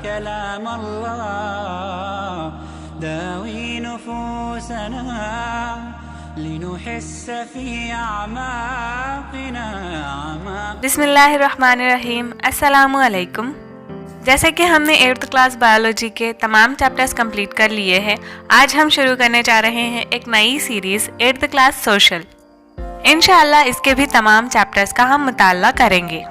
كلام الله داوي نفوسنا لنحس في أعماقنا बिस्मिल्लाहिर्रहमानिर्रहीम। अस्सलामु अलैकुम। जैसे कि हमने 8th क्लास बायोलॉजी के तमाम चैप्टर्स कंप्लीट कर लिए हैं, आज हम शुरू करने जा रहे हैं एक नई सीरीज़ 8th क्लास सोशल। इंशाअल्लाह इसके भी तमाम चैप्टर्स का हम मुताला करेंगे।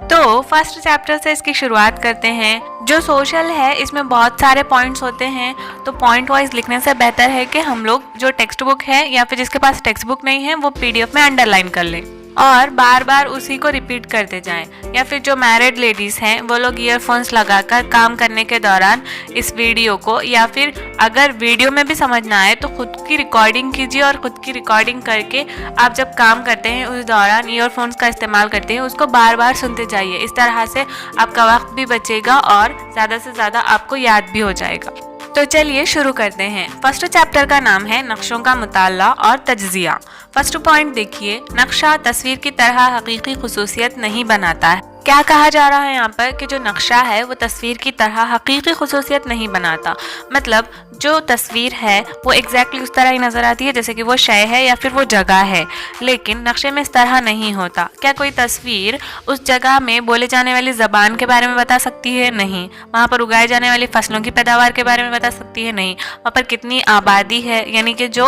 तो फर्स्ट चैप्टर से इसकी शुरुआत करते हैं। जो सोशल है इसमें बहुत सारे पॉइंट्स होते हैं, तो पॉइंट वाइज लिखने से बेहतर है कि हम लोग जो टेक्स्ट बुक है या फिर जिसके पास टेक्स्ट बुक नहीं है वो PDF में अंडरलाइन कर लें और बार बार उसी को रिपीट करते जाएं। या फिर जो मैरिड लेडीज़ हैं वो लोग ईयरफोन्स लगाकर काम करने के दौरान इस वीडियो को, या फिर अगर वीडियो में भी समझ ना आए तो खुद की रिकॉर्डिंग कीजिए और ख़ुद की रिकॉर्डिंग करके आप जब काम करते हैं उस दौरान ईयरफोन्स का इस्तेमाल करते हैं उसको बार बार सुनते जाइए। इस तरह से आपका वक्त भी बचेगा और ज़्यादा से ज़्यादा आपको याद भी हो जाएगा। तो चलिए शुरू करते हैं। फर्स्ट चैप्टर का नाम है नक्शों का मुताला और तज्जिया। फर्स्ट पॉइंट देखिए, नक्शा तस्वीर की तरह हकीकी खुसूसियत नहीं बनाता है। क्या कहा जा रहा है यहाँ पर कि जो नक्शा है वो तस्वीर की तरह हकीकी खुसूसियत नहीं बनाता। मतलब जो तस्वीर है वो एग्जैक्टली उस तरह ही नज़र आती है जैसे कि वो शय है या फिर वो जगह है, लेकिन नक्शे में इस तरह नहीं होता। क्या कोई तस्वीर उस जगह में बोले जाने वाली ज़बान के बारे में बता सकती है? नहीं। वहाँ पर उगाए जाने वाली फसलों की पैदावार के बारे में बता सकती है? नहीं। वहाँ पर कितनी आबादी है, यानी कि जो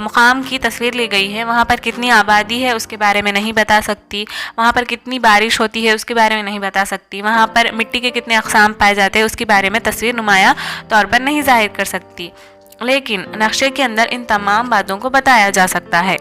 मुकाम की तस्वीर ली गई है वहाँ पर कितनी आबादी है उसके बारे में नहीं बता सकती। वहाँ पर कितनी बारिश होती है उसके बारे में नहीं बता सकती। वहाँ पर मिट्टी के कितने अक़साम पाए जाते हैं उसके बारे में तस्वीर नुमाया तौर पर नहीं ज़ाहिर कर सकती, लेकिन नक्शे के अंदर इन तमाम बातों को बताया जा सकता है।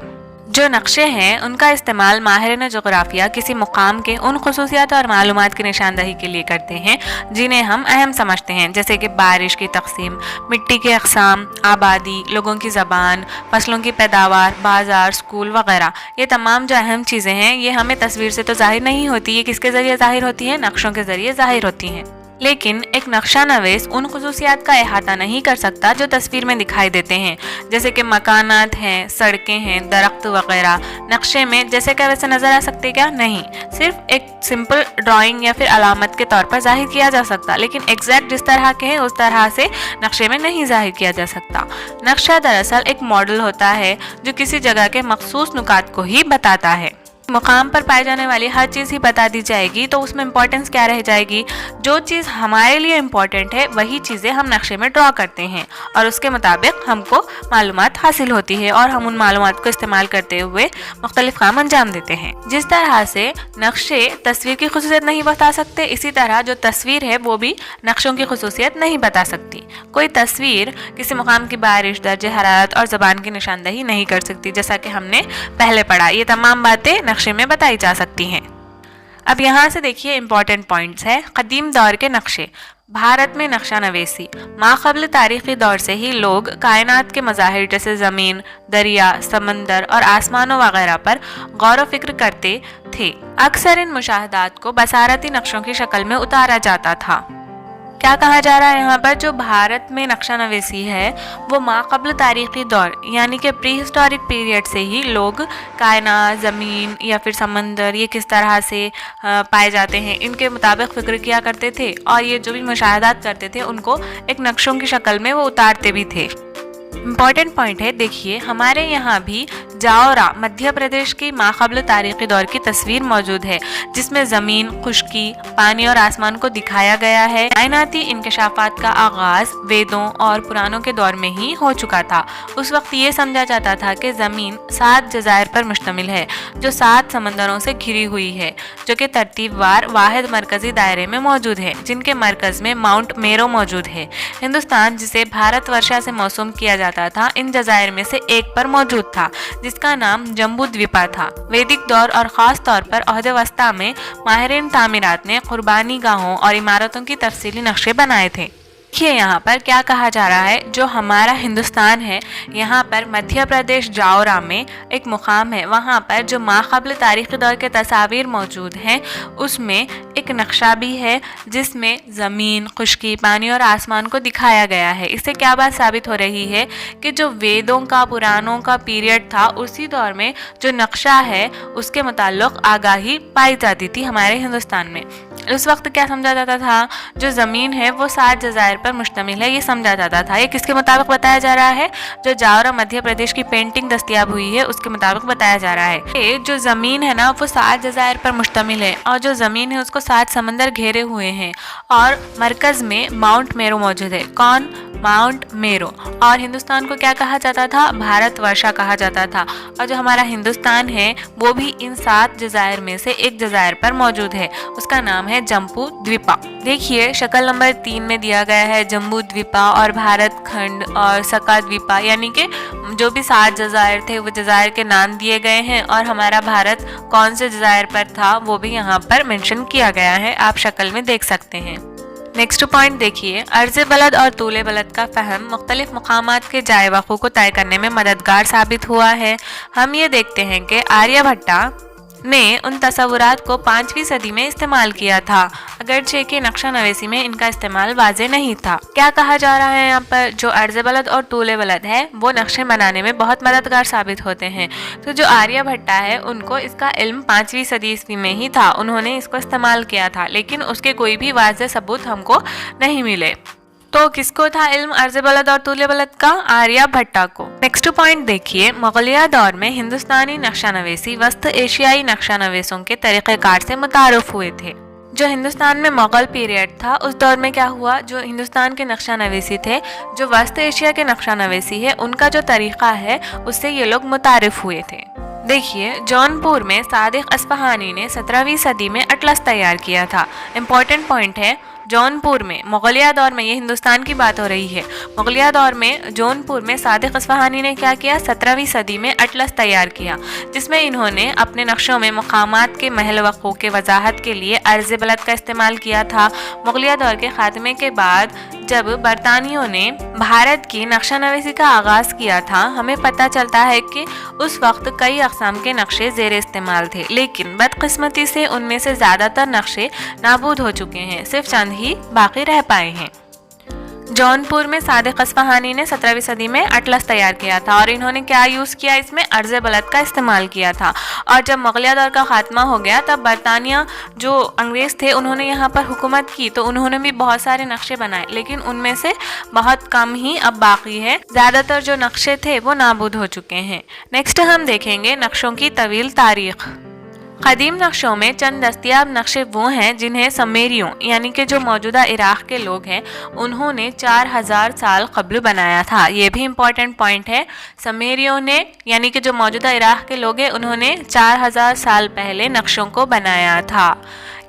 जो नक्शे हैं उनका इस्तेमाल माहिरीन जोग्राफिया किसी मुकाम के उन खुसूसियात और मालूमात की निशानदही के लिए करते हैं जिन्हें हम अहम समझते हैं, जैसे कि बारिश की तकसीम, मिट्टी के अक़साम, आबादी, लोगों की ज़बान, फसलों की पैदावार, बाज़ार, स्कूल वगैरह। ये तमाम जो अहम चीज़ें हैं ये हमें तस्वीर से तो ज़ाहिर नहीं होती। ये किसके ज़रिए ज़ाहिर होती हैं? नक्शों के ज़रिए ज़ाहिर होती हैं। लेकिन एक नक्शा नवीस उन खुसूसियात का अहाता नहीं कर सकता जो तस्वीर में दिखाई देते हैं, जैसे कि मकानात हैं, सड़कें हैं, दरख्त वगैरह। नक्शे में जैसे क्या वैसे नज़र आ सकते क्या? नहीं। सिर्फ एक सिंपल ड्राइंग या फिर अलामत के तौर पर जाहिर किया जा सकता, लेकिन एग्जैक्ट जिस तरह के हैं उस तरह से नक्शे में नहीं जाहिर किया जा सकता। नक्शा दरअसल एक मॉडल होता है जो किसी जगह के मखसूस नुकात को ही बताता है। मुकाम पर पाई जाने वाली हर चीज़ ही बता दी जाएगी, तो उसमें इम्पोर्टेंस क्या रह जाएगी? जो चीज़ हमारे लिए इम्पोर्टेंट है वही चीज़ें हम नक्शे में ड्रॉ करते हैं और उसके मुताबिक हमको मालूमात हासिल होती है और हम उन मालूमात को इस्तेमाल करते हुए मुख्तलिफ काम अंजाम देते हैं। जिस तरह से नक्शे तस्वीर की खुसूसियत नहीं बता सकते, इसी तरह जो तस्वीर है वो भी नक्शों की खुसूसियत नहीं बता सकती। कोई तस्वीर किसी मुकाम की बारिश, दर्जे हरारत और ज़बान की निशानदही नहीं कर सकती, जैसा कि हमने पहले पढ़ा। ये तमाम बातें नक्शे में बताई जा सकती हैं। अब यहाँ से देखिए इम्पॉर्टेंट पॉइंट्स है। कदीम दौर के नक्शे। भारत में नक्शा नवेसी माक़बल तारीख़ी दौर से ही लोग कायनात के मज़ाहिर जैसे ज़मीन, दरिया, समंदर और आसमानों वगैरह पर गौर व फिक्र करते थे। अक्सर इन मुशाहदात को बसारती नक्शों की शक्ल में उतारा जाता था। क्या कहा जा रहा है यहाँ पर? जो भारत में नक्शा नवीसी है वो माक़बल तारीख़ी दौर यानी कि प्री हिस्टोरिक पीरियड से ही लोग कायनात, ज़मीन या फिर समंदर ये किस तरह से पाए जाते हैं इनके मुताबिक फ़िक्र किया करते थे, और ये जो भी मुशाहदात करते थे उनको एक नक्शों की शक्ल में वो उतारते भी थे। इम्पॉर्टेंट पॉइंट है, देखिए हमारे यहाँ भी जाओरा मध्य प्रदेश की माक़बल तारीख़ी दौर की तस्वीर मौजूद है जिसमें ज़मीन, खुश्की, पानी और आसमान को दिखाया गया है। कायनाती इंकशाफात का आगाज़ वेदों और पुराणों के दौर में ही हो चुका था। उस वक्त ये समझा जाता था कि ज़मीन 7 जज़ायर पर मुश्तमिल है जो 7 समंदरों से घिरी हुई है, जो कि तरतीबवार वाहिद मरकज़ी दायरे में मौजूद है, जिनके मरकज़ में माउंट मेरो मौजूद है। हिंदुस्तान, जिसे भारतवर्षा से मौसूम किया जाता था, इन जज़ायर में से एक पर मौजूद था जिसका नाम जम्बू द्वीपा था। वैदिक दौर और ख़ास तौर पर अहद वस्ता में माहिरीन तामीरात ने कुर्बानी गाहों और इमारतों की तफसीली नक्शे बनाए थे। देखिए यहाँ पर क्या कहा जा रहा है, जो हमारा हिंदुस्तान है यहाँ पर मध्य प्रदेश जाओरा में एक मुकाम है, वहाँ पर जो माक़बल तारीख़ी दौर के तस्वीर मौजूद हैं उसमें एक नक्शा भी है जिसमें ज़मीन, खुश्की, पानी और आसमान को दिखाया गया है। इससे क्या बात साबित हो रही है कि जो वेदों का, पुराणों का पीरियड था उसी दौर में जो नक्शा है उसके मुताल्लिक़ आगाही पाई जाती थी हमारे हिंदुस्तान में। उस वक्त क्या समझा जाता था, जो ज़मीन है वो 7 जज़ायर पर मुश्तमिल है, ये समझा जाता था। ये किसके मुताबिक बताया जा रहा है, जो जावरा मध्य प्रदेश की पेंटिंग दस्तयाब हुई है उसके मुताबिक बताया जा रहा है। ये जो ज़मीन है ना वो 7 जज़ायर पर मुश्तमिल है और जो ज़मीन है उसको 7 समंदर घेरे हुए हैं और मरकज़ में माउंट मेरो मौजूद है। कौन? माउंट मेरो। और हिंदुस्तान को क्या कहा जाता था? भारतवर्षा कहा जाता था। और जो हमारा हिंदुस्तान है वो भी इन 7 जज़ायर में से एक जज़ायर पर मौजूद है, उसका नाम है जम्बू द्वीपा। देखिए शक्ल नंबर 3 में दिया गया है जम्बू द्वीपा और भारत खंड और सका द्वीपा, यानी कि जो भी 7 जज़ायर थे वो जज़ायर के नाम दिए गए हैं और हमारा भारत कौन से जज़ायर पर था वो भी यहाँ पर मेंशन किया गया है, आप शक्ल में देख सकते हैं। नेक्स्ट पॉइंट देखिए, अर्ज़ बलद और तूल बलद का फ़हम मुख्तलिफ मकामात के जाए वक़ू को तय करने में मददगार साबित हुआ है। हम ये देखते हैं कि आर्यभट्टा ने उन तसव्वुरात को 5वीं सदी में इस्तेमाल किया था, अगरचे कि नक्शा नवेसी में इनका इस्तेमाल वाज़े नहीं था। क्या कहा जा रहा है यहाँ पर, जो अर्ज़ बलद और तूल बलद है वो नक्शे बनाने में बहुत मददगार साबित होते हैं। तो जो आर्यभट्टा है उनको इसका इल्म 5वीं सदी ईस्वी में ही था, उन्होंने इसको इस्तेमाल किया था, लेकिन उसके कोई भी वाज़े सबूत हमको नहीं मिले। तो किसको था इल्म अर्ज़ बलद और तूल बलद का? आर्यभट्टा को। नेक्स्ट पॉइंट देखिए, मुगलिया दौर में हिंदुस्तानी नक्शा नवेसी वस्त एशियाई नक्शा नवेसों के तरीक़ेकार से मुतारुफ हुए थे। जो हिंदुस्तान में मुगल पीरियड था उस दौर में क्या हुआ, जो हिंदुस्तान के नक्शा नवेसी थे, जो वस्त एशिया के नक्शा नवेसी है, उनका जो तरीक़ा है उससे ये लोग मुतारिफ हुए थे। देखिए जौनपुर में सादिक अस्फहानी ने 17वीं सदी में अटलस तैयार किया था। इम्पोर्टेंट पॉइंट है, जौनपुर में मुगलिया दौर में, ये हिंदुस्तान की बात हो रही है, मुगलिया दौर में जौनपुर में सादिक अस्फहानी ने क्या किया, 17वीं सदी में अटलस तैयार किया, जिसमें इन्होंने अपने नक्शों में मकामात के महल वक़ू के वजाहत के लिए अर्ज़ बलद का इस्तेमाल किया था। मुगलिया दौर के ख़ात्मे के बाद जब बरतानियों ने भारत की नक्शा नवीसी का आगाज़ किया था, हमें पता चलता है कि उस वक्त कई अक़साम के नक्शे ज़ेर इस्तेमाल थे, लेकिन बदकिस्मती से उनमें से ज़्यादातर नक्शे नाबूद हो चुके हैं, सिर्फ चंद ही बाकी रह पाए हैं। जौनपुर में सादिक अस्फहानी ने 17वीं सदी में अटलस तैयार किया था और इन्होंने क्या यूज़ किया, इसमें अर्ज़ बलद का इस्तेमाल किया था। और जब मुगलिया दौर का ख़ात्मा हो गया तब बरतानिया जो अंग्रेज़ थे उन्होंने यहाँ पर हुकूमत की, तो उन्होंने भी बहुत सारे नक्शे बनाए, लेकिन उनमें से बहुत कम ही अब बाकी है, ज़्यादातर जो नक्शे थे वो नाबूद हो चुके हैं। नेक्स्ट हम देखेंगे नक्शों की तवील तारीख़। कदीम नक्शों में चंद दस्तयाब नक्शे वो हैं जिन्हें समेरियों यानी कि जो मौजूदा इराक़ के लोग हैं उन्होंने 4000 साल कब्ल बनाया था। ये भी इम्पॉर्टेंट पॉइंट है, समेरियों ने यानी कि जो मौजूदा इराक़ के लोग हैं उन्होंने 4000 साल पहले नक्शों को बनाया था।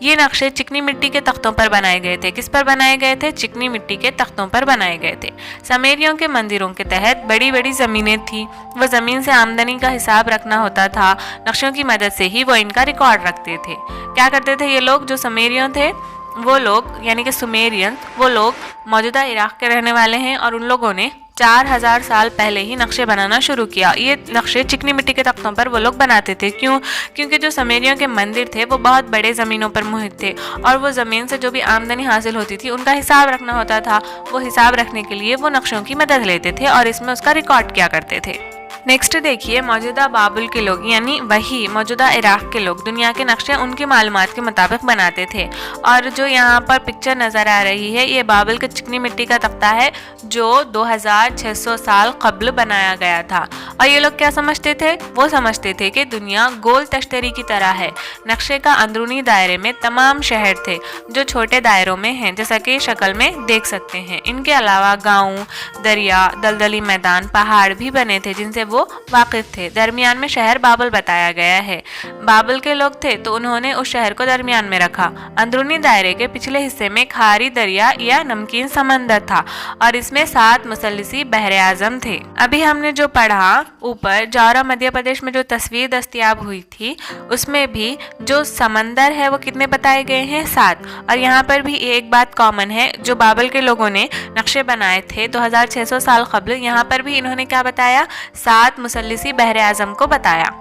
ये नक्शे चिकनी मिट्टी के तख्तों पर बनाए गए थे। किस पर बनाए गए थे? चिकनी मिट्टी के तख्तों पर बनाए गए थे। समेरियों के मंदिरों के तहत बड़ी बड़ी ज़मीनें थी, वो ज़मीन से आमदनी का हिसाब रखना होता था, नक्शों की मदद से ही वो इनका रिकॉर्ड रखते थे। क्या करते थे ये लोग, जो समेरियों थे वो लोग यानी कि सुमेरियन, वो लोग मौजूदा इराक़ के रहने वाले हैं और उन लोगों ने 4000 साल पहले ही नक्शे बनाना शुरू किया। ये नक्शे चिकनी मिट्टी के तख्तों पर वो लोग बनाते थे। क्यों? क्योंकि जो समेरियों के मंदिर थे वो बहुत बड़े ज़मीनों पर मुहित थे और वो ज़मीन से जो भी आमदनी हासिल होती थी उनका हिसाब रखना होता था। वो हिसाब रखने के लिए वो नक्शों की मदद लेते थे और इसमें उसका रिकॉर्ड किया करते थे। नेक्स्ट देखिए, मौजूदा बाबुल के लोग यानी वही मौजूदा इराक़ के लोग दुनिया के नक्शे उनकी मालूमात के मुताबिक बनाते थे। और जो यहाँ पर पिक्चर नज़र आ रही है ये बाबुल के चिकनी मिट्टी का तख्ता है जो 2600 साल कब्ल बनाया गया था। और ये लोग क्या समझते थे? वो समझते थे कि दुनिया गोल तश्तरी की तरह है। नक्शे का अंदरूनी दायरे में तमाम शहर थे जो छोटे दायरों में हैं, जैसा कि शक्ल में देख सकते हैं। इनके अलावा गाँव, दरिया, दलदली मैदान, पहाड़ भी बने थे जिनसे वो वाकिफ थे। दरमियान में शहर बाबुल बताया गया है। बाबुल के लोग थे तो उन्होंने उस शहर को दरमियान में रखा। अंदरूनी दायरे के पिछले हिस्से में खारी दरिया या नमकीन समंदर था और इसमें 7 मुसल्लसी बहरे आजम थे। अभी हमने जो पढ़ा ऊपर जावरा मध्य प्रदेश में जो तस्वीर दस्तयाब हुई थी उसमें भी जो समंदर है वो कितने बताए गए हैं? 7। और यहाँ पर भी एक बात कॉमन है, जो बाबुल के लोगों ने नक्शे बनाए थे 2600 साल कब्ल, यहाँ पर भी इन्होंने क्या बताया? 7 मुसल्लिसी बहरे आजम को बताया।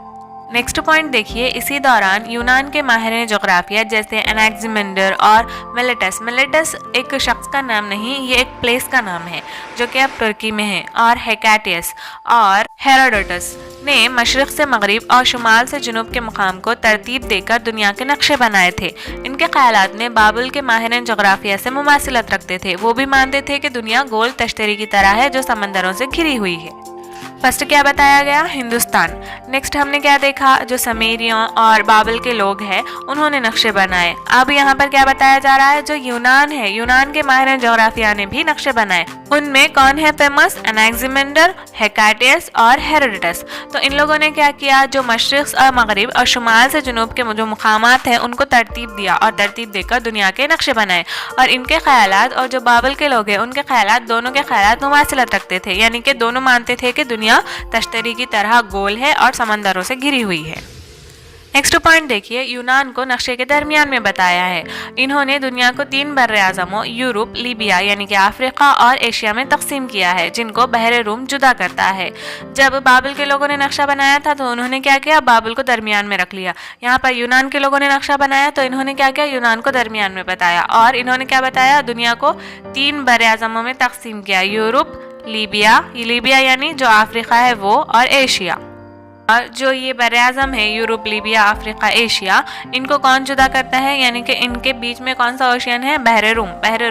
नेक्स्ट पॉइंट देखिए, इसी दौरान यूनान के माहिर जोग्राफिया जैसे एनाक्सिमेंडर और मिलेटस एक शख्स का नाम नहीं, ये एक प्लेस का नाम है जो कि अब तुर्की में है, और हेकाटियस और हेरोडोटस نے مشرق سے مغرب اور شمال سے جنوب کے مقام کو ترتیب دے کر دنیا کے نقشے بنائے تھے۔ ان کے خیالات میں بابل کے ماہرین جغرافیہ سے مماثلت رکھتے تھے۔ وہ بھی مانتے تھے کہ دنیا گول تشتری کی طرح ہے جو سمندروں سے گھری ہوئی ہے۔ فرسٹ کیا بتایا گیا؟ ہندوستان۔ نیکسٹ ہم نے کیا دیکھا؟ جو سمیریوں اور بابل کے لوگ ہیں انہوں نے نقشے بنائے۔ اب یہاں پر کیا بتایا جا رہا ہے؟ جو یونان ہے، یونان کے ماہرین جغرافیہ نے بھی نقشے بنائے۔ ان میں کون ہے فیمس؟ انیگزیمنڈر، ہیکاٹیس اور ہیروڈیٹس۔ تو ان لوگوں نے کیا کیا؟ جو مشرق اور مغرب اور شمال سے جنوب کے جو مقامات ہیں ان کو ترتیب دیا اور ترتیب دے کر دنیا کے نقشے بنائے۔ اور ان کے خیالات اور جو بابل کے لوگ ہیں ان کے خیالات، دونوں کے خیالات مماثلت رکھتے تھے، یعنی کہ دونوں مانتے تھے کہ دنیا تشتری کی طرح گول ہے اور سمندروں سے گھری ہوئی ہے۔ نیکسٹ پوائنٹ دیکھیے، یونان کو نقشے کے درمیان میں بتایا ہے۔ انہوں نے دنیا کو 3 بر اعظموں یورپ، لیبیا یعنی کہ افریقہ اور ایشیا میں تقسیم کیا ہے، جن کو بحر روم جدا کرتا ہے۔ جب بابل کے لوگوں نے نقشہ بنایا تھا تو انہوں نے کیا کیا؟ بابل کو درمیان میں رکھ لیا۔ یہاں پر یونان کے لوگوں نے نقشہ بنایا تو انہوں نے کیا کیا؟ یونان کو درمیان میں بتایا، اور انہوں نے کیا بتایا؟ دنیا کو 3 بر اعظموں میں تقسیم کیا، یورپ، لیبیا یعنی جو افریقہ ہے وہ، اور ایشیا۔ اور جو یہ بر اعظم ہے یورپ، لیبیا، افریقہ، ایشیا، ان کو کون جدا کرتا ہے؟ یعنی کہ ان کے بیچ میں کون سا اوشین ہے؟ بحر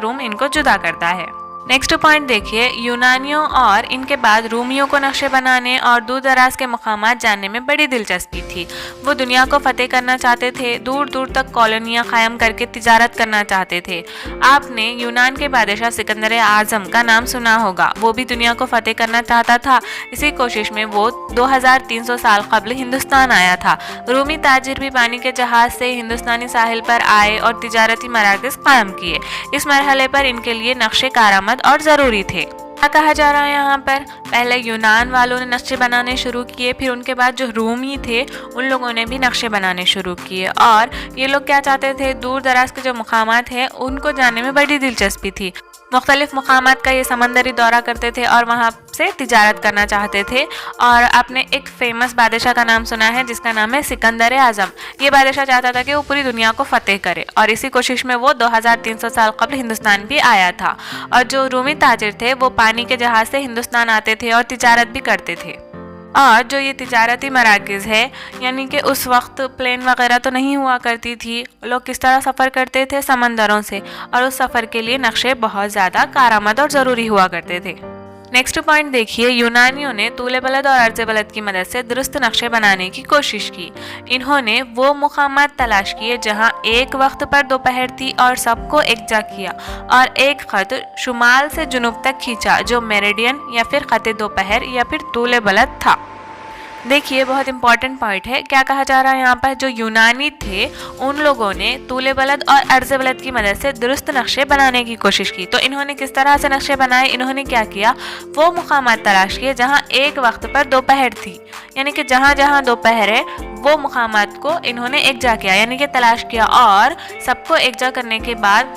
روم ان کو جدا کرتا ہے۔ نیکسٹ پوائنٹ دیکھیے، یونانیوں اور ان کے بعد رومیوں کو نقشے بنانے اور دور دراز کے مقامات جاننے میں بڑی دلچسپی تھی۔ وہ دنیا کو فتح کرنا چاہتے تھے، دور دور تک کالونیاں قائم کر کے تجارت کرنا چاہتے تھے۔ آپ نے یونان کے بادشاہ سکندر اعظم کا نام سنا ہوگا، وہ بھی دنیا کو فتح کرنا چاہتا تھا۔ اسی کوشش میں وہ 2300 سال قبل ہندوستان آیا تھا۔ رومی تاجر بھی پانی کے جہاز سے ہندوستانی ساحل پر آئے اور تجارتی مراکز قائم کیے۔ اس مرحلے پر ان کے لیے نقشے کارآمد اور ضروری تھے۔ کیا کہا جا رہا ہے یہاں پر؟ پہلے یونان والوں نے نقشے بنانے شروع کیے، پھر ان کے بعد جو رومی تھے ان لوگوں نے بھی نقشے بنانے شروع کیے، اور یہ لوگ کیا چاہتے تھے؟ دور دراز کے جو مقامات ہیں ان کو جاننے میں بڑی دلچسپی تھی۔ مختلف مقامات کا یہ سمندری دورہ کرتے تھے اور وہاں سے تجارت کرنا چاہتے تھے۔ اور آپ نے ایک فیمس بادشاہ کا نام سنا ہے جس کا نام ہے سکندر اعظم۔ یہ بادشاہ چاہتا تھا کہ وہ پوری دنیا کو فتح کرے، اور اسی کوشش میں وہ 2300 سال قبل ہندوستان بھی آیا تھا۔ اور جو رومی تاجر تھے وہ پانی کے جہاز سے ہندوستان آتے تھے اور تجارت بھی کرتے تھے۔ اور جو یہ تجارتی مراکز ہے، یعنی کہ اس وقت پلین وغیرہ تو نہیں ہوا کرتی تھی، لوگ کس طرح سفر کرتے تھے؟ سمندروں سے، اور اس سفر کے لیے نقشے بہت زیادہ کارآمد اور ضروری ہوا کرتے تھے۔ نیکسٹ پوائنٹ دیکھیے، یونانیوں نے طول بلد اور عرض بلد کی مدد سے درست نقشے بنانے کی کوشش کی۔ انہوں نے وہ مقامات تلاش کیے جہاں ایک وقت پر دوپہر تھی اور سب کو یکجا کیا، اور ایک خط شمال سے جنوب تک کھینچا جو میریڈین یا پھر خط دوپہر یا پھر طول بلد تھا۔ دیکھیے بہت امپورٹنٹ پوائنٹ ہے، کیا کہا جا رہا ہے یہاں پر؟ جو یونانی تھے ان لوگوں نے طول بلد اور عرض بلد کی مدد سے درست نقشے بنانے کی کوشش کی۔ تو انہوں نے کس طرح سے نقشے بنائے؟ انہوں نے کیا کیا؟ وہ مقامات تلاش کیے جہاں ایک وقت پر دوپہر تھی، یعنی کہ جہاں جہاں دوپہر ہے وہ مقامات کو انہوں نے یکجا کیا، یعنی کہ تلاش کیا، اور سب کو یکجا کرنے کے بعد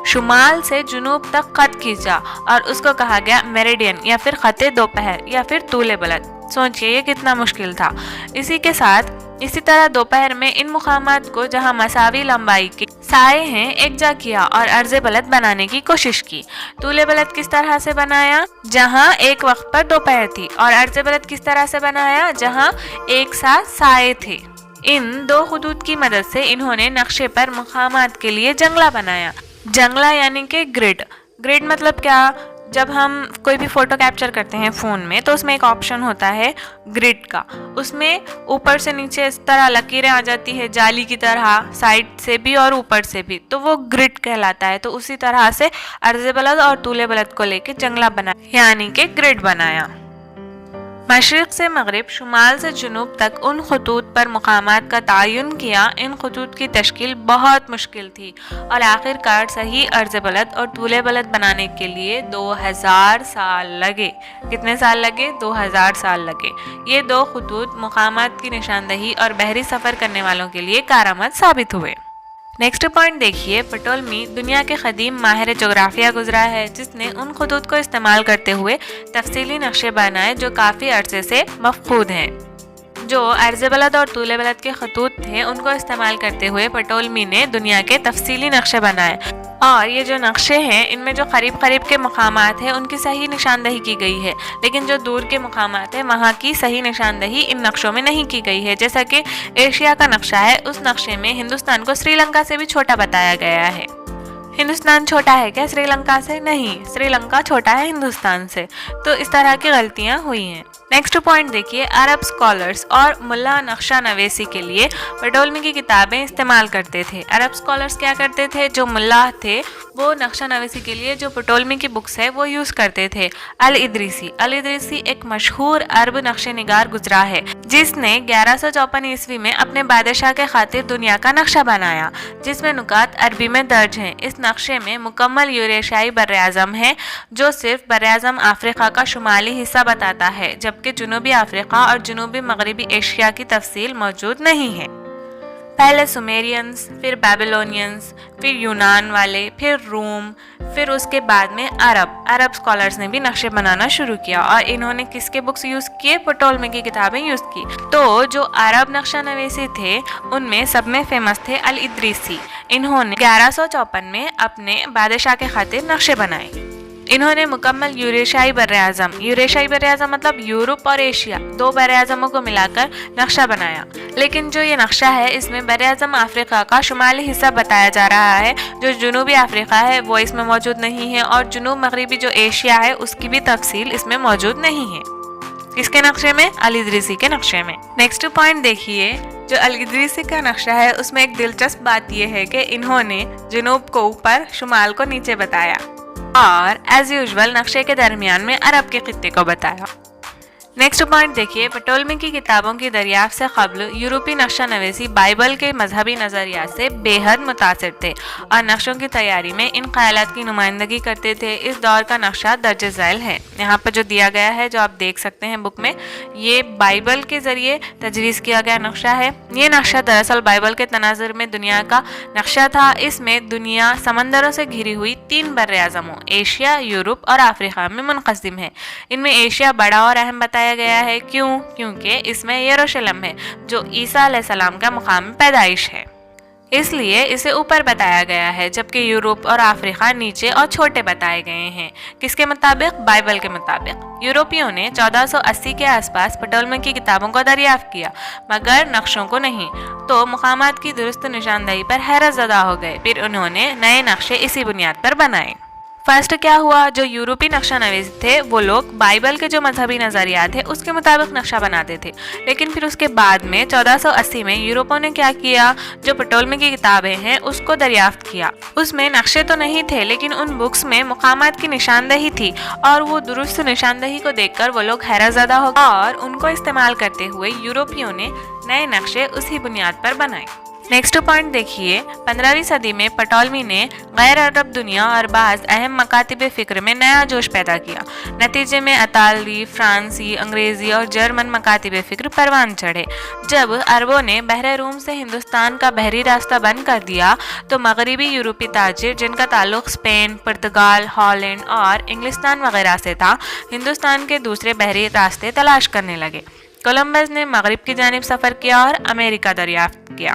شمال سے جنوب تک خط کھینچا، اور اس کو کہا گیا میریڈین یا پھر خط دوپہر یا پھر طول بلد۔ سوچئے یہ کتنا مشکل تھا۔ اسی طرح دوپہر میں ان مقامات کو جہاں مساوی لمبائی کے سائے ہیں یکجا کیا اور عرض بلد بنانے کی کوشش کی۔ طول بلد کس طرح سے بنایا؟ جہاں ایک وقت پر دوپہر تھی، اور عرض بلد کس طرح سے بنایا؟ جہاں ایک ساتھ سائے تھے۔ ان 2 خطوط کی مدد سے انہوں نے نقشے پر مقامات کے لیے جنگلہ بنایا۔ جنگلہ یعنی کہ گریڈ مطلب کیا؟ جب ہم کوئی بھی فوٹو کیپچر کرتے ہیں فون میں تو اس میں ایک آپشن ہوتا ہے گریڈ کا، اس میں اوپر سے نیچے اس طرح لکیریں آ جاتی ہے جالی کی طرح، سائڈ سے بھی اور اوپر سے بھی، تو وہ گریڈ کہلاتا ہے۔ تو اسی طرح سے عرض بلد اور طول بلد کو لے کے جنگلہ بنایا، یعنی کہ گریڈ بنایا۔ مشرق سے مغرب، شمال سے جنوب تک ان خطوط پر مقامات کا تعین کیا۔ ان خطوط کی تشکیل بہت مشکل تھی، اور آخر کار صحیح عرض بلد اور طول بلد بنانے کے لیے 2000 سال لگے۔ کتنے سال لگے؟ 2000 سال لگے۔ یہ 2 خطوط مقامات کی نشاندہی اور بحری سفر کرنے والوں کے لیے کارآمد ثابت ہوئے۔ نیکسٹ پوائنٹ دیکھیے، پٹولمی دنیا کے قدیم ماہر جغرافیہ گزرا ہے جس نے ان خطوط کو استعمال کرتے ہوئے تفصیلی نقشے بنائے جو کافی عرصے سے مفقود ہیں۔ جو عرض بلد اور طول بلد کے خطوط تھے ان کو استعمال کرتے ہوئے پٹولمی نے دنیا کے تفصیلی نقشے بنائے، اور یہ جو نقشے ہیں ان میں جو قریب قریب کے مقامات ہیں ان کی صحیح نشاندہی کی گئی ہے، لیکن جو دور کے مقامات ہیں وہاں کی صحیح نشاندہی ان نقشوں میں نہیں کی گئی ہے۔ جیسا کہ ایشیا کا نقشہ ہے، اس نقشے میں ہندوستان کو سری لنکا سے بھی چھوٹا بتایا گیا ہے۔ ہندوستان چھوٹا ہے کیا سری لنکا سے؟ نہیں، سری لنکا چھوٹا ہے ہندوستان سے۔ تو اس طرح کی غلطیاں ہوئی ہیں۔ نیکسٹ پوائنٹ دیکھیے، عرب اسکالرس اور ملا نقشہ نویسی کے لیے پٹولمی کی کتابیں استعمال کرتے تھے۔ عرب اسکالرس کیا کرتے تھے؟ جو ملا تھے وہ نقشہ نویسی کے لیے جو پٹولمی کی بکس ہے وہ یوز کرتے تھے۔ الادریسی ایک مشہور عرب نقشہ نگار گزرا ہے جس نے 1154 عیسوی میں اپنے بادشاہ کے خاطر دنیا کا نقشہ بنایا، جس میں نکات عربی میں درج ہیں۔ اس نقشے میں مکمل یوریشیائی براعظم ہے جو صرف براعظم افریقہ کا شمالی حصہ بتاتا ہے، جبکہ جنوبی افریقہ اور جنوبی مغربی ایشیا کی تفصیل موجود نہیں ہے۔ پہلے سومیرینز، پھر بیبلونینز، پھر یونان والے، پھر روم، پھر اس کے بعد میں عرب اسکالرز نے بھی نقشے بنانا شروع کیا، اور انہوں نے کس کے بکس یوز کیے؟ پٹولمی کی کتابیں یوز کی۔ تو جو عرب نقشہ نویسی تھے ان میں سب میں فیمس تھے الادریسی۔ انہوں نے 1154 میں اپنے بادشاہ کے خاطر نقشے بنائے۔ انہوں نے مکمل یوریشیائی براعظم مطلب یورپ اور ایشیا، دو براعظموں کو ملا کر نقشہ بنایا۔ لیکن جو یہ نقشہ ہے اس میں براعظم افریقہ کا شمالی حصہ بتایا جا رہا ہے، جو جنوبی افریقہ ہے وہ اس میں موجود نہیں ہے، اور جنوب مغربی جو ایشیا ہے اس کی بھی تفصیل اس میں موجود نہیں ہے۔ اس کے نقشے میں؟ الادریسی کے نقشے میں۔ نیکسٹ پوائنٹ دیکھیے، جو الادریسی کا نقشہ ہے اس میں ایک دلچسپ بات یہ ہے کہ انہوں نے جنوب کو اوپر، شمال کو نیچے بتایا، اور ایز یوزول نقشے کے درمیان میں عرب کے خطے کو بتایا۔ نیکسٹ پوائنٹ دیکھیے، پٹولمی کی کتابوں کی دریافت سے قبل یورپی نقشہ نویسی بائبل کے مذہبی نظریات سے بے حد متاثر تھے اور نقشوں کی تیاری میں ان خیالات کی نمائندگی کرتے تھے۔ اس دور کا نقشہ درج ذیل ہے۔ یہاں پر جو دیا گیا ہے، جو آپ دیکھ سکتے ہیں بک میں، یہ بائبل کے ذریعے تجویز کیا گیا نقشہ ہے۔ یہ نقشہ دراصل بائبل کے تناظر میں دنیا کا نقشہ تھا۔ اس میں دنیا سمندروں سے گھری ہوئی 3 براعظموں ایشیا، یورپ اور افریقہ میں منقسم ہے۔ ان میں ایشیا بڑا اور اہم بتایا گیا ہے۔ کیونکہ اس میں یروشلم ہے جو عیسیٰ علیہ السلام کا مقام پیدائش ہے، اس لیے اسے اوپر بتایا گیا ہے، جبکہ یورپ اور افریقہ نیچے اور چھوٹے بتائے گئے ہیں۔ کس کے مطابق؟ بائبل کے مطابق۔ یورپیوں نے 1480 کے آس پاس پٹولمی کی کتابوں کو دریافت کیا مگر نقشوں کو نہیں، تو مقامات کی درست نشاندہی پر حیرت زدہ ہو گئے۔ پھر انہوں نے نئے نقشے اسی بنیاد پر بنائے۔ فرسٹ کیا ہوا؟ جو یورپی نقشہ نویس تھے وہ لوگ بائبل کے جو مذہبی نظریات ہیں اس کے مطابق نقشہ بناتے تھے، لیکن پھر اس کے بعد میں 1480 میں یورپوں نے کیا کیا؟ جو پٹولمی کی کتابیں ہیں اس کو دریافت کیا۔ اس میں نقشے تو نہیں تھے لیکن ان بکس میں مقامات کی نشاندہی تھی، اور وہ درست نشاندہی کو دیکھ کر وہ لوگ حیرت زدہ ہو گئے، اور ان کو استعمال کرتے ہوئے یورپیوں نے نئے نقشے اسی بنیاد پر بنائے۔ نیکسٹ پوائنٹ دیکھیے، 15ویں صدی میں پٹولمی نے غیر عرب دنیا اور بعض اہم مکاتب فکر میں نیا جوش پیدا کیا۔ نتیجے میں اطالوی، فرانسی، انگریزی اور جرمن مکاتب فکر پروان چڑھے۔ جب عربوں نے بحر روم سے ہندوستان کا بحری راستہ بند کر دیا تو مغربی یورپی تاجر، جن کا تعلق اسپین، پرتگال، ہالینڈ اور انگلستان وغیرہ سے تھا، ہندوستان کے دوسرے بحری راستے تلاش کرنے لگے۔ کولمبس نے مغرب کی جانب سفر کیا اور امریکہ دریافت کیا۔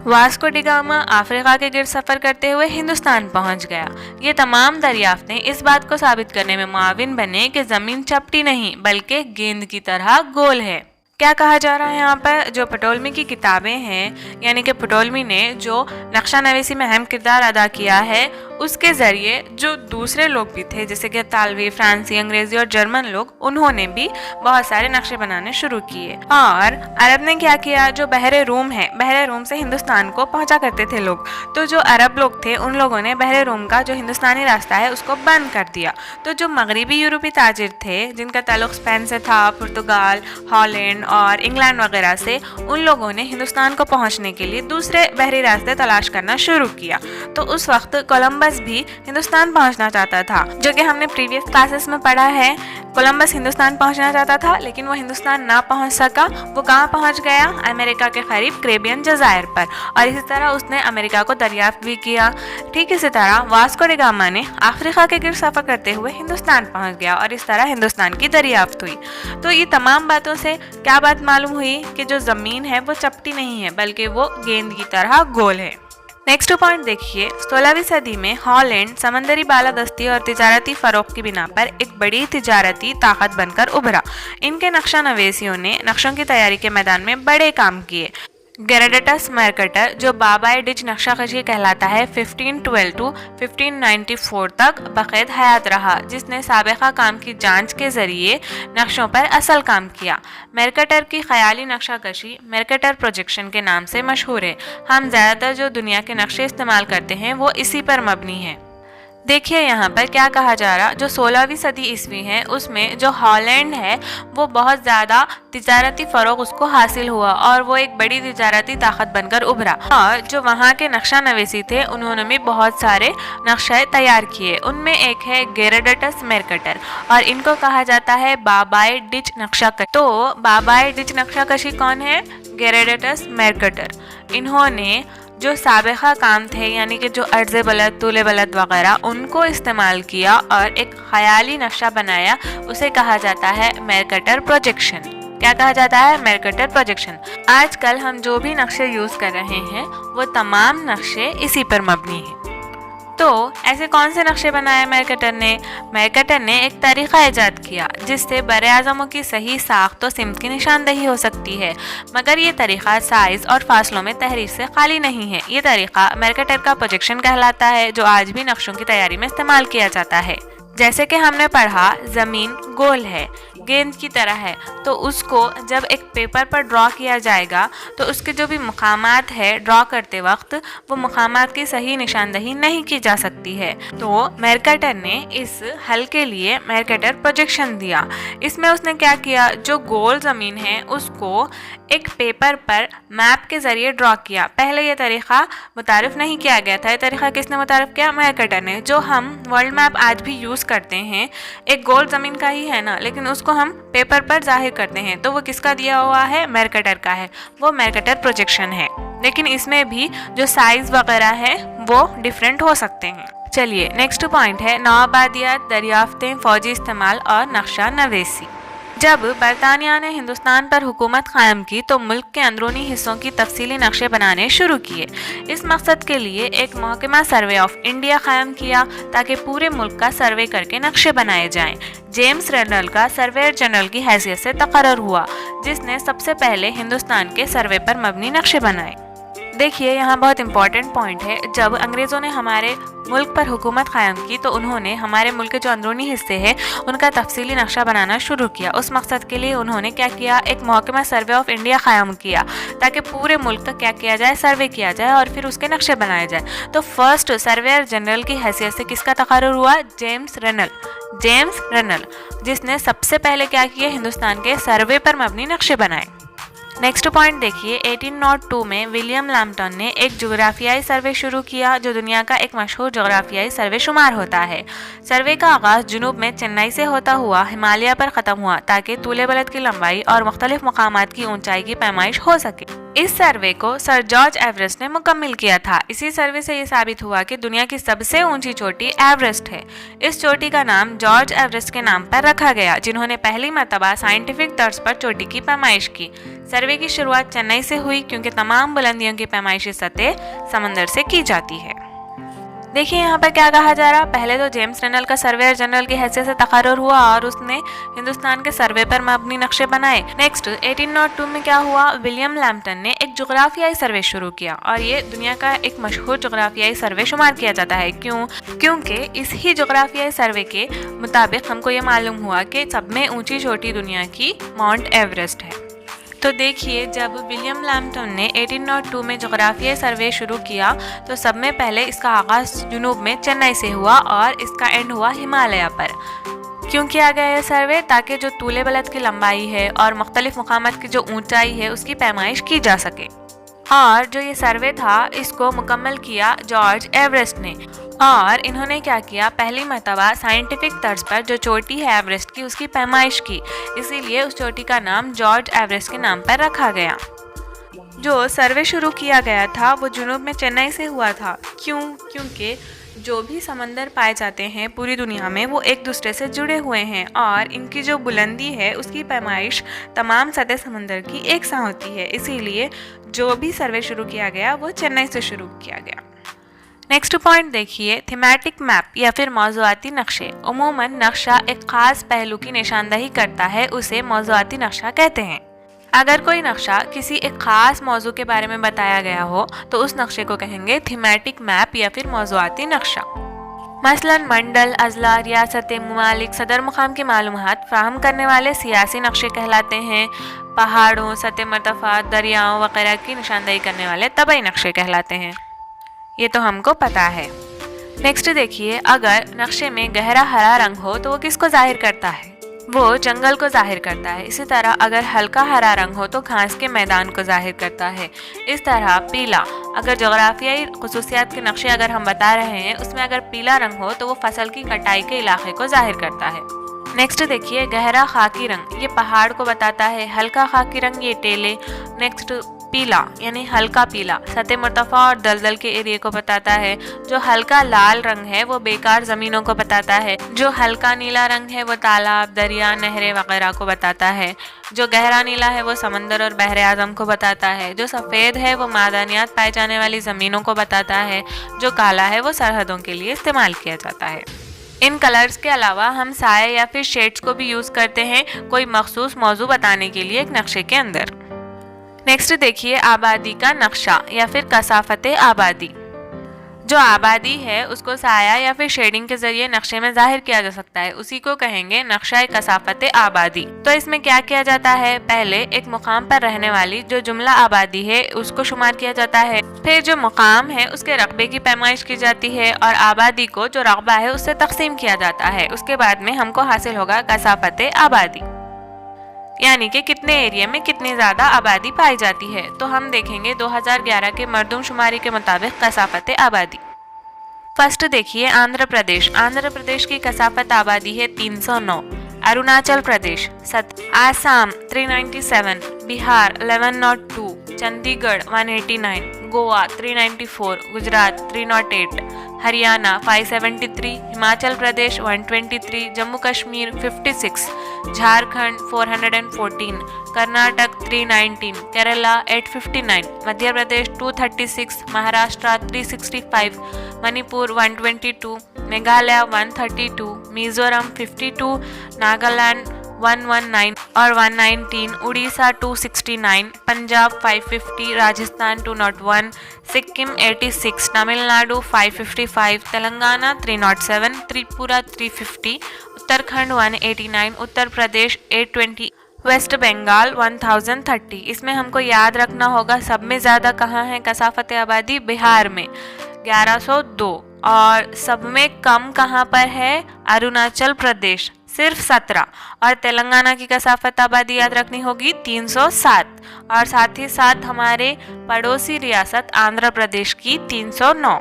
واسکو ڈی گاما افریقہ کے گرد سفر کرتے ہوئے ہندوستان پہنچ گیا۔ یہ تمام دریافتیں اس بات کو ثابت کرنے میں معاون بنے کہ زمین چپٹی نہیں بلکہ گیند کی طرح گول ہے۔ کیا کہا جا رہا ہے یہاں پر؟ جو پٹولمی کی کتابیں ہیں، یعنی کہ پٹولمی نے جو نقشہ نویسی میں اہم کردار ادا کیا ہے، اس کے ذریعے جو دوسرے لوگ بھی تھے جیسے کہ اطالوی، فرانسی، انگریزی اور جرمن لوگ، انہوں نے بھی بہت سارے نقشے بنانے شروع کیے۔ اور عرب نے کیا کیا؟ جو بحر روم ہے، بحر روم سے ہندوستان کو پہنچا کرتے تھے لوگ، تو جو عرب لوگ تھے ان لوگوں نے بحر روم کا جو ہندوستانی راستہ ہے اس کو بند کر دیا۔ تو جو مغربی یورپی تاجر تھے جن کا تعلق اسپین سے تھا، پرتگال، ہالینڈ اور انگلینڈ وغیرہ سے، ان لوگوں نے ہندوستان کو پہنچنے کے لیے دوسرے بحری راستے تلاش کرنا شروع کیا۔ تو اس وقت کولمبس بھی ہندوستان پہنچنا چاہتا تھا، جو کہ ہم نے پریویس کلاسز میں پڑھا ہے۔ کولمبس ہندوستان پہنچنا چاہتا تھا لیکن وہ ہندوستان نہ پہنچ سکا۔ وہ کہاں پہنچ گیا؟ امریکہ کے قریب کریبین جزائر پر، اور اسی طرح اس نے امریکہ کو دریافت بھی کیا۔ ٹھیک اسی طرح واسکو ڈی گاما نے افریقہ کے گرد سفر کرتے ہوئے ہندوستان پہنچ گیا، اور اس طرح ہندوستان کی دریافت ہوئی۔ تو یہ تمام باتوں سے کیا بات معلوم ہوئی کہ جو زمین ہے وہ چپٹی نہیں ہے بلکہ وہ گیند کی طرح گول ہے۔ नेक्स्ट पॉइंट देखिए, 16वीं सदी में हॉलैंड समंदरी बालादस्ती और तिजारती फरोख की बिना पर एक बड़ी तिजारती ताकत बनकर उभरा। इनके नक्शा नवेसियों ने नक्शों की तैयारी के मैदान में बड़े काम किए। हेरोडोटस मर्केटर, जो बाबाए डिज नक्शाकशी कहलाता है, 1512 to 1594 तक बक़ैद हयात रहा, जिसने साबिक़ा काम की जांच के ज़रिए नक्शों पर असल काम किया। मर्केटर की ख़याली नक्शाकशी मर्केटर प्रोजेक्शन के नाम से मशहूर है। हम ज़्यादातर जो दुनिया के नक्शे इस्तेमाल करते हैं वो इसी पर मबनी है। देखिए यहाँ पर क्या कहा जा रहा, जो 16वीं सदी ईस्वी है उसमें जो हॉलैंड है वो बहुत ज़्यादा तिजारती फ़रोग़ उसको हासिल हुआ और वो एक बड़ी तिजारती ताकत बनकर उभरा। और जो वहाँ के नक्शा नवीसी थे उन्होंने भी बहुत सारे नक्शे तैयार किए। उनमें एक है हेरोडोटस मर्केटर और इनको कहा जाता है बाबाए डिज नक्शाकशी। तो बाबाए डिज नक्शाकशी कौन है? Herodotus Mercator. इन्होंने जो साबिक़ा काम थे यानी कि जो अर्ज़ बलद, तूले बलद वगैरह उनको इस्तेमाल किया और एक ख़याली नक्शा बनाया, उसे कहा जाता है मर्केटर प्रोजेक्शन। क्या कहा जाता है? Mercator projection. आजकल हम जो भी नक्शे यूज़ कर रहे हैं वो तमाम नक्शे इसी पर मबनी हैं। तो ऐसे कौन से नक्शे बनाए मर्केटर ने? मर्केटर ने एक तरीक़ा ईजाद किया जिससे बरे-आज़मों की सही साख्त और सिमत की निशानदही हो सकती है, मगर ये तरीक़ा साइज़ और फासलों में तहरीर से खाली नहीं है। ये तरीक़ा मर्केटर का प्रोजेक्शन कहलाता है, जो आज भी नक्शों की तैयारी में इस्तेमाल किया जाता है। जैसे कि हमने पढ़ा, ज़मीन गोल है, गेंद की तरह है, तो उसको जब एक पेपर पर ड्रॉ किया जाएगा तो उसके जो भी मकामात है ड्रॉ करते वक्त वो मकामात की सही निशानदही नहीं की जा सकती है। तो मर्केटर ने इस हल के लिए मर्केटर प्रोजेक्शन दिया। इसमें उसने क्या किया, जो गोल ज़मीन है उसको एक पेपर पर मैप के ज़रिए ड्रॉ किया। पहले ये तरीक़ा मुतारिफ़ नहीं किया गया था। ये तरीक़ा किसने मुतारिफ़ किया? मर्केटर ने। जो हम वर्ल्ड मैप आज भी यूज़ करते हैं एक गोल ज़मीन का ही है ना, लेकिन उसको हम पेपर पर जाहिर करते हैं, तो वो किसका दिया हुआ है? मर्केटर का है। वो मर्केटर प्रोजेक्शन है, लेकिन इसमें भी जो साइज़ वगैरह है वो डिफरेंट हो सकते हैं। चलिए नेक्स्ट पॉइंट है नौआबादियात, दरियाफ्तें, फ़ौजी इस्तेमाल और नक्शा नवेसी। जब बरतानिया ने हिंदुस्तान पर हुकूमत कायम की तो मुल्क के अंदरूनी हिस्सों की तफसीली नक्शे बनाने शुरू किए। इस मकसद के लिए एक महकमा सर्वे ऑफ इंडिया कायम किया ताकि पूरे मुल्क का सर्वे करके नक्शे बनाए जाएं। जेम्स रेनल का सर्वेयर जनरल की हैसियत से तकर्रर हुआ, जिसने सबसे पहले हिंदुस्तान के सर्वे पर मबनी नक्शे बनाए। देखिए यहाँ बहुत इंपॉर्टेंट पॉइंट है, जब अंग्रेज़ों ने हमारे मुल्क पर हुकूमत कायम की तो उन्होंने हमारे मुल्क के जो अंदरूनी हिस्से हैं उनका तफसीली नक्शा बनाना शुरू किया। उस मकसद के लिए उन्होंने क्या किया, एक महकमा सर्वे ऑफ इंडिया कायम किया ताकि पूरे मुल्क का क्या किया जाए, सर्वे किया जाए और फिर उसके नक्शे बनाए जाए। तो फर्स्ट सर्वेयर जनरल की हैसियत से किसका तकर्रुर हुआ? जेम्स रेनल, जिसने सबसे पहले क्या किया, हिंदुस्तान के सर्वे पर मबनी नक्शे बनाए। नेक्स्ट पॉइंट देखिए, 1802 में विलियम लैम्पटन ने एक जोग्राफियाई सर्वे शुरू किया जो दुनिया का एक मशहूर जोग्राफियाई सर्वे शुमार होता है। सर्वे का आगाज़ जुनूब में चेन्नई से होता हुआ हिमालय पर ख़त्म हुआ ताकि तूले बलद की लंबाई और मुख्तलिफ मकामात की ऊंचाई की पैमाइश हो सके। इस सर्वे को सर जॉर्ज एवरेस्ट ने मुकम्मिल किया था। इसी सर्वे से ये साबित हुआ कि दुनिया की सबसे ऊंची चोटी एवरेस्ट है। इस चोटी का नाम जॉर्ज एवरेस्ट के नाम पर रखा गया, जिन्होंने पहली मर्तबा साइंटिफिक तर्ज पर चोटी की पैमाइश की। सर्वे की शुरुआत चेन्नई से हुई क्योंकि तमाम बुलंदियों की पैमाइशी सतह समंदर से की जाती है। देखिए यहाँ पर क्या कहा जा रहा, पहले तो जेम्स रेनल का सर्वेयर जनरल की हैसियत से तकर्रुर हुआ और उसने हिंदुस्तान के सर्वे पर मबनी नक्शे बनाए। नेक्स्ट 1802 में क्या हुआ, विलियम लैम्पटन ने एक जोग्राफियाई सर्वे शुरू किया और ये दुनिया का एक मशहूर जोग्राफियाई सर्वे शुमार किया जाता है। क्योंकि इस ही जोग्राफियाई सर्वे के मुताबिक हमको ये मालूम हुआ कि सब में ऊंची चोटी दुनिया की माउंट एवरेस्ट है। तो देखिए, जब विलियम लैम्पटन ने 1802 में जोग्राफियाई सर्वे शुरू किया तो सब में पहले इसका आगाज़ जुनूब में चेन्नई से हुआ और इसका एंड हुआ हिमालय पर। क्यों किया गया यह सर्वे? ताकि जो तूले बलद की लंबाई है और मुख्तलिफ मकामात की जो ऊंचाई है उसकी पैमाइश की जा सके। और जो ये सर्वे था इसको मुकम्मल किया जॉर्ज एवरेस्ट ने और इन्होंने क्या किया, पहली मर्तबा साइंटिफिक तर्ज पर जो चोटी है एवरेस्ट की उसकी पैमाइश की, इसीलिए उस चोटी का नाम जॉर्ज एवरेस्ट के नाम पर रखा गया। जो सर्वे शुरू किया गया था वो जुनूब में चेन्नई से हुआ था। क्योंकि जो भी समंदर पाए जाते हैं पूरी दुनिया में वो एक दूसरे से जुड़े हुए हैं और इनकी जो बुलंदी है उसकी पैमाइश तमाम सतह समंदर की एक सा होती है। इसीलिए जो भी सर्वे शुरू किया गया वो चेन्नई से शुरू किया गया। नेक्स्ट पॉइंट देखिए, थीमेटिक मैप या फिर मौज़ूआती नक्शे। उमूमन नक्शा एक ख़ास पहलू की निशानदही करता है, उसे मौज़ूआती नक्शा कहते हैं। अगर कोई नक्शा किसी एक ख़ास मौजू के बारे में बताया गया हो तो उस नक्शे को कहेंगे थीमेटिक मैप या फिर मौज़ूआती नक्शा। मसलन मंडल, अजला, रियासतें, ममालिक, सदर मुकाम की मालूमात फ़राहम करने वाले सियासी नक्शे कहलाते हैं। पहाड़ों, सतह मरतफ़ात, दरियाओं वगैरह की निशानदही करने वाले तबाई नक्शे कहलाते हैं। ये तो हमको पता है। नेक्स्ट देखिए, अगर नक्शे में गहरा हरा रंग हो तो वो किसको जाहिर करता है? वो जंगल को जाहिर करता है। इसी तरह अगर हल्का हरा रंग हो तो घास के मैदान को जाहिर करता है। इस तरह पीला, अगर जोग्राफियाई खसूसियात के नक्शे अगर हम बता रहे हैं उसमें अगर पीला रंग हो तो वो फसल की कटाई के इलाके को जाहिर करता है। नेक्स्ट देखिए, गहरा खाकी रंग, ये पहाड़ को बताता है। हल्का खाकी रंग ये टेले। नेक्स्ट पीला यानी हल्का पीला सतह मरतफ़ा और दलदल के एरिया को बताता है। जो हल्का लाल रंग है वो बेकार ज़मीनों को बताता है। जो हल्का नीला रंग है वो तालाब, दरिया, नहरें वगैरह को बताता है। जो गहरा नीला है वो समंदर और बहरे आज़म को बताता है। जो सफ़ेद है वो मादनियात पाए जाने वाली ज़मीनों को बताता है। जो काला है वो सरहदों के लिए इस्तेमाल किया जाता है। इन कलर्स के अलावा हम साए या फिर शेड्स को भी यूज़ करते हैं कोई मखसूस मौजू बताने के लिए एक नक्शे के अंदर। नेक्स्ट देखिए, आबादी का नक्शा या फिर कसाफत आबादी। जो आबादी है उसको साया या फिर शेडिंग के जरिए नक्शे में जाहिर किया जा सकता है, उसी को कहेंगे नक्शा कसाफत आबादी। तो इसमें क्या किया जाता है? पहले एक मुकाम पर रहने वाली जो जुमला आबादी है उसको शुमार किया जाता है। फिर जो मुकाम है उसके रकबे की पैमाइश की जाती है और आबादी को जो रकबा है उससे तकसीम किया जाता है। उसके बाद में हमको हासिल होगा कसाफत आबादी, यानी कि कितने एरिया में कितनी ज़्यादा आबादी पाई जाती है। तो हम देखेंगे 2011 के मरदमशुमारी के मुताबिक कसाफत आबादी। फर्स्ट देखिए, आंध्र प्रदेश। आंध्र प्रदेश की कसाफत आबादी है 309। अरुणाचल प्रदेश 7, आसाम 397, बिहार 1102, चंडीगढ़ 189, गोवा 394, गुजरात 308, हरियाणा 573, हिमाचल प्रदेश 123, जम्मू कश्मीर 56, झारखंड 414, कर्नाटक 319, केरला 859, मध्य प्रदेश 236, महाराष्ट्र 365, मणिपुर 122, मेघालय 132, मिजोरम 52, नागालैंड 119 और 119, उड़ीसा 269, पंजाब 550, राजस्थान 201, सिक्किम 86, तमिलनाडु 555, तेलंगाना 307, त्रिपुरा 350, उत्तराखंड 189, उत्तर प्रदेश 820, वेस्ट बंगाल 1030। इसमें हमको याद रखना होगा सब में ज़्यादा कहाँ है कसाफत आबादी? बिहार में 1102 और सब में कम कहाँ पर है? अरुणाचल प्रदेश सिर्फ 17 और तेलंगाना की कसाफत आबादी याद रखनी होगी 307 और साथ ही साथ हमारे पड़ोसी रियासत आंध्र प्रदेश की 309।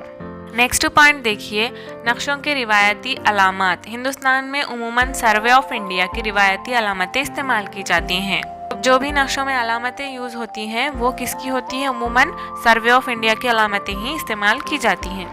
नेक्स्ट पॉइंट देखिए, नक्शों के रिवायती अलामत। हिंदुस्तान में उमूमन सर्वे ऑफ इंडिया की रिवायती अलामतें इस्तेमाल की जाती हैं। जो भी नक्शों में अलामतें यूज़ होती हैं वो किसकी होती हैं? उमूमन सर्वे ऑफ इंडिया की अलामतें ही इस्तेमाल की जाती हैं।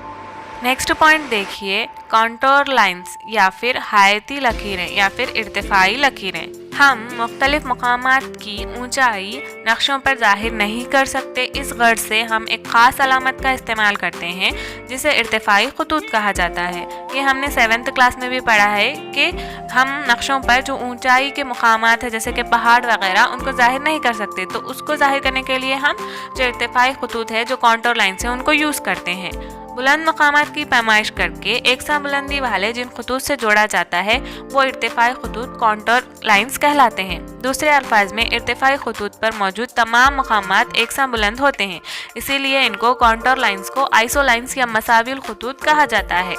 नेक्स्ट पॉइंट देखिए, कॉन्टोर लाइंस या फिर हायती लकीरें या फिर इर्तिफाई लकीरें। हम मुख्तलिफ मकामात की ऊंचाई नक्शों पर जाहिर नहीं कर सकते, इस गर्ज से हम एक ख़ास अलामत का इस्तेमाल करते हैं जिसे इर्तिफाई खतूत कहा जाता है। ये हमने 7th क्लास में भी पढ़ा है कि हम नक्शों पर जो ऊंचाई के मकामात है जैसे कि पहाड़ वगैरह उनको जाहिर नहीं कर सकते, तो उसको जाहिर करने के लिए हम जो इर्तिफाई खतूत है जो कॉन्टोर लाइन्स है उनको यूज़ करते हैं। बुलंद मकामात की पैमाइश करके एक सा बुलंदी वाले जिन खतूत से जोड़ा जाता है वो इर्तिफाई खतूत कॉन्टोर लाइन्स कहलाते हैं। दूसरे अल्फाज में इर्तिफाई खतूत पर मौजूद तमाम मकामात एक सा बुलंद होते हैं, इसीलिए इनको कॉन्टोर लाइन्स को आइसो लाइन्स या मसाविल खतूत कहा जाता है।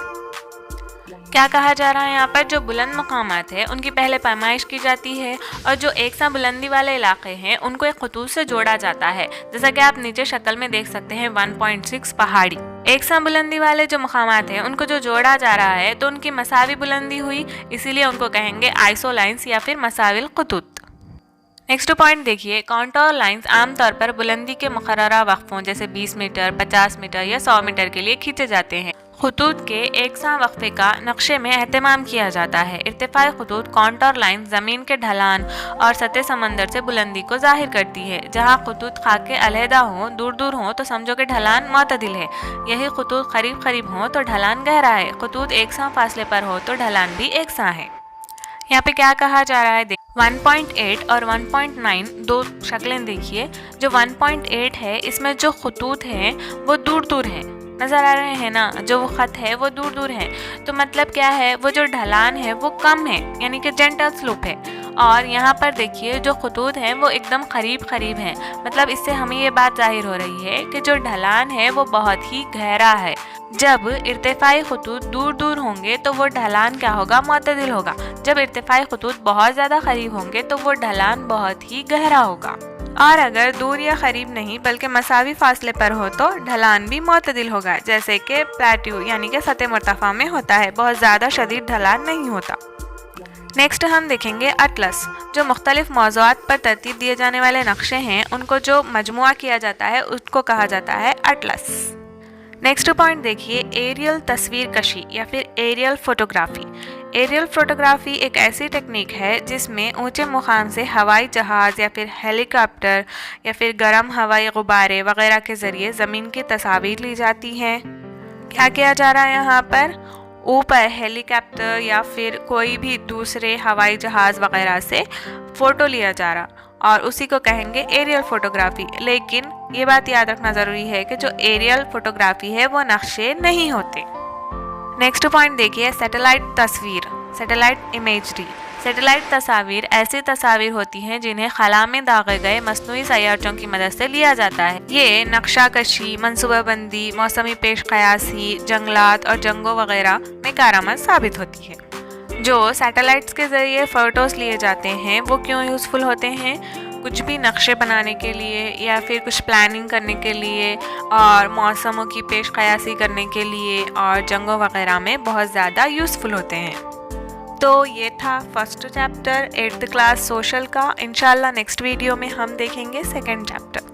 क्या कहा जा रहा है यहाँ पर? जो बुलंद मकामात है उनकी पहले पैमाइश की जाती है और जो एक सा बुलंदी वाले इलाके हैं उनको एक खतूत से जोड़ा जाता है। जैसा कि आप नीचे शक्ल में देख सकते हैं 1.6 पहाड़ी। एक सा बुलंदी वाले जो मकामात हैं उनको जो जोड़ा जा रहा है तो उनकी मसावी बुलंदी हुई, इसीलिए उनको कहेंगे आइसो लाइन्स या फिर मसाविल खतूत। नेक्स्ट पॉइंट देखिए, कॉन्टोर लाइंस आमतौर पर बुलंदी के मुकर्ररा वक्फों जैसे 20 मीटर, 50 मीटर या 100 मीटर के लिए खींचे जाते हैं। खतूत के एकसा वक्फे का नक्शे में एहतमाम किया जाता है। इर्तिफाई खतूत कॉन्टोर लाइन ज़मीन के ढलान और सतह समंदर से बुलंदी को जाहिर करती है। जहाँ खतूत खाके अलहदा हों, दूर दूर हों तो समझो कि ढलान मुतदिल है। यही खतूत करीब करीब हों तो ढलान गहरा है। खतूत एकसा फासले पर हो तो ढलान भी एकसा है। यहाँ पे क्या कहा जा रहा है, 1.8 और 1.9 दो शक्लें देखिए। जो 1.8 है इसमें जो खतूत हैं वो दूर दूर हैं, नज़र आ रहे हैं ना, जो वो ख़त है वो दूर दूर है। तो मतलब क्या है, वो जो ढलान है वो कम है, यानी कि जेंटल स्लोप है। और यहाँ पर देखिए जो खतूत हैं वो एकदम करीब करीब हैं। मतलब इससे हमें ये बात जाहिर हो रही है कि जो ढलान है वो बहुत ही गहरा है। जब इर्तिफाई खतूत दूर दूर होंगे तो वो ढलान क्या होगा, मुतदिल होगा। जब इर्तिफाई खतूत बहुत ज़्यादा करीब होंगे तो वो ढलान बहुत ही गहरा होगा। और अगर दूर या करीब नहीं बल्कि मसावी फासले पर हो तो ढलान भी मुतदिल होगा, जैसे कि प्लेट्यू यानी कि सतह मुर्तफा में होता है, बहुत ज़्यादा शदीद ढलान नहीं होता। नेक्स्ट हम देखेंगे अटलस। जो मुख्तलिफ मौज़ूआत पर तरतीब दिए जाने वाले नक्शे हैं उनको जो मजमुआ किया जाता है उसको कहा जाता है अटलस। नेक्स्ट पॉइंट देखिए, एरियल तस्वीर कशी या फिर एरियल फोटोग्राफी। एरियल फोटोग्राफी एक ऐसी टेक्निक है जिसमें ऊंचे मुकाम से हवाई जहाज़ या फिर हेलीकॉप्टर या फिर गर्म हवाई गुब्बारे वगैरह के ज़रिए ज़मीन की तस्वीर ली जाती हैं। क्या किया जा रहा है यहाँ पर, ऊपर हेलीकॉप्टर या फिर कोई भी दूसरे हवाई जहाज़ वगैरह से फ़ोटो लिया जा रहा और उसी को कहेंगे एरियल फोटोग्राफी। लेकिन ये बात याद रखना ज़रूरी है कि जो एरियल फोटोग्राफी है वो नक्शे नहीं होते। नेक्स्ट पॉइंट देखिए, सैटेलाइट तस्वीर, सैटेलाइट इमेजरी। सैटेलाइट तस्वीर ऐसी तस्वीर होती हैं जिन्हें खला में दागे गए मसनूई सैयारचों की मदद से लिया जाता है। ये नक्शा कशी, मनसूबाबंदी, मौसमी पेश कयासी, जंगलात और जंगों वगैरह में कारआमद साबित होती है। जो सैटेलाइट्स के ज़रिए फ़ोटोज़ लिए जाते हैं वो क्यों यूज़फुल होते हैं, कुछ भी नक्शे बनाने के लिए या फिर कुछ प्लानिंग करने के लिए और मौसमों की पेश कयासी करने के लिए और जंगों वगैरह में बहुत ज़्यादा यूज़फुल होते हैं। तो ये था first chapter 8th class social का। इंशाल्लाह नेक्स्ट वीडियो में हम देखेंगे सेकंड चैप्टर।